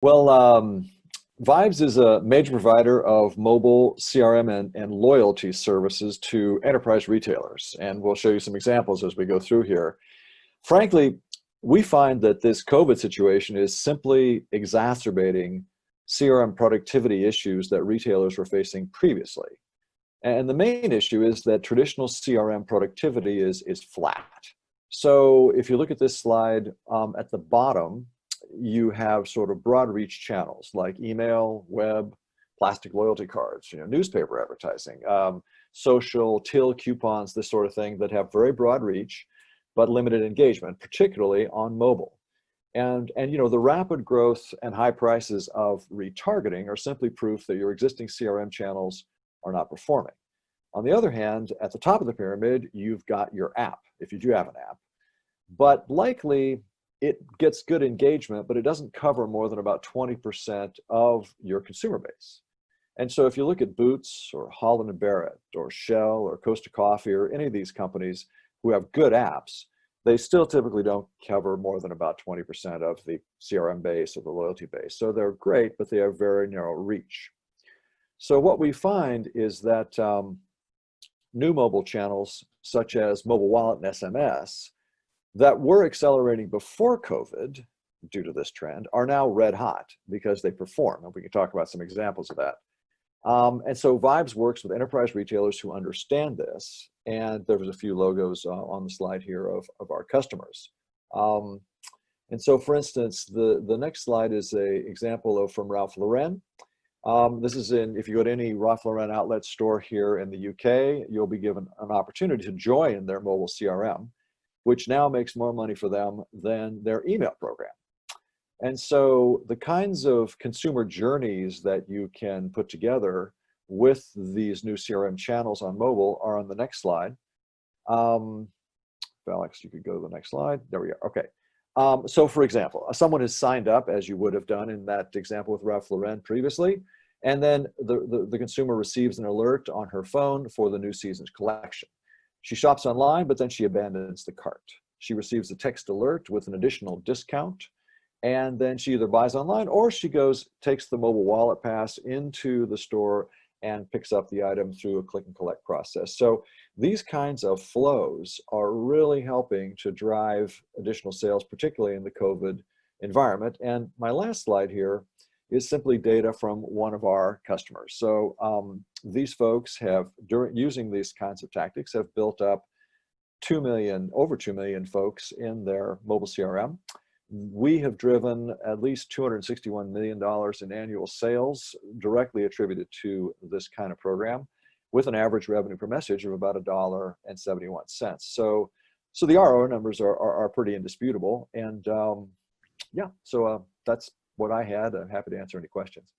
Well, Vibes is a major provider of mobile CRM and loyalty services to enterprise retailers. And we'll show you some examples as we go through here. Frankly, we find that this COVID situation is simply exacerbating CRM productivity issues that retailers were facing previously. And the main issue is that traditional CRM productivity is flat. So if you look at this slide at the bottom, you have sort of broad reach channels like email, web, plastic loyalty cards, newspaper advertising, social, till coupons, this sort of thing that have very broad reach, but limited engagement, particularly on mobile. And the rapid growth and high prices of retargeting are simply proof that your existing CRM channels are not performing. On the other hand, at the top of the pyramid, you've got your app, if you do have an app. But likely it gets good engagement, but it doesn't cover more than about 20% of your consumer base. And so if you look at Boots or Holland and Barrett or Shell or Costa Coffee or any of these companies who have good apps, they still typically don't cover more than about 20% of the CRM base or the loyalty base. So they're great, but they have very narrow reach. So what we find is that new mobile channels, such as mobile wallet and SMS, that were accelerating before COVID due to this trend, are now red hot because they perform. And we can talk about some examples of that. And so Vibes works with enterprise retailers who understand this. And there was a few logos on the slide here of our customers. And so, for instance, the next slide is a example from Ralph Lauren. This is if you go to any Ralph Lauren outlet store here in the UK, you'll be given an opportunity to join their mobile CRM, which now makes more money for them than their email program. And so the kinds of consumer journeys that you can put together with these new CRM channels on mobile are on the next slide. Alex, you could go to the next slide. There we are. Okay. So for example, someone has signed up, as you would have done in that example with Ralph Lauren previously, and then the consumer receives an alert on her phone for the new season's collection. She shops online, but then she abandons the cart. She receives a text alert with an additional discount, and then she either buys online or she takes the mobile wallet pass into the store and picks up the item through a click and collect process. So these kinds of flows are really helping to drive additional sales, particularly in the COVID environment. And my last slide here is simply data from one of our customers. So these folks have, using these kinds of tactics, have built up over 2 million folks in their mobile CRM. We have driven at least $261 million in annual sales directly attributed to this kind of program, with an average revenue per message of about $1.71. So the ROI numbers are pretty indisputable. And yeah, so that's what I had. I'm happy to answer any questions.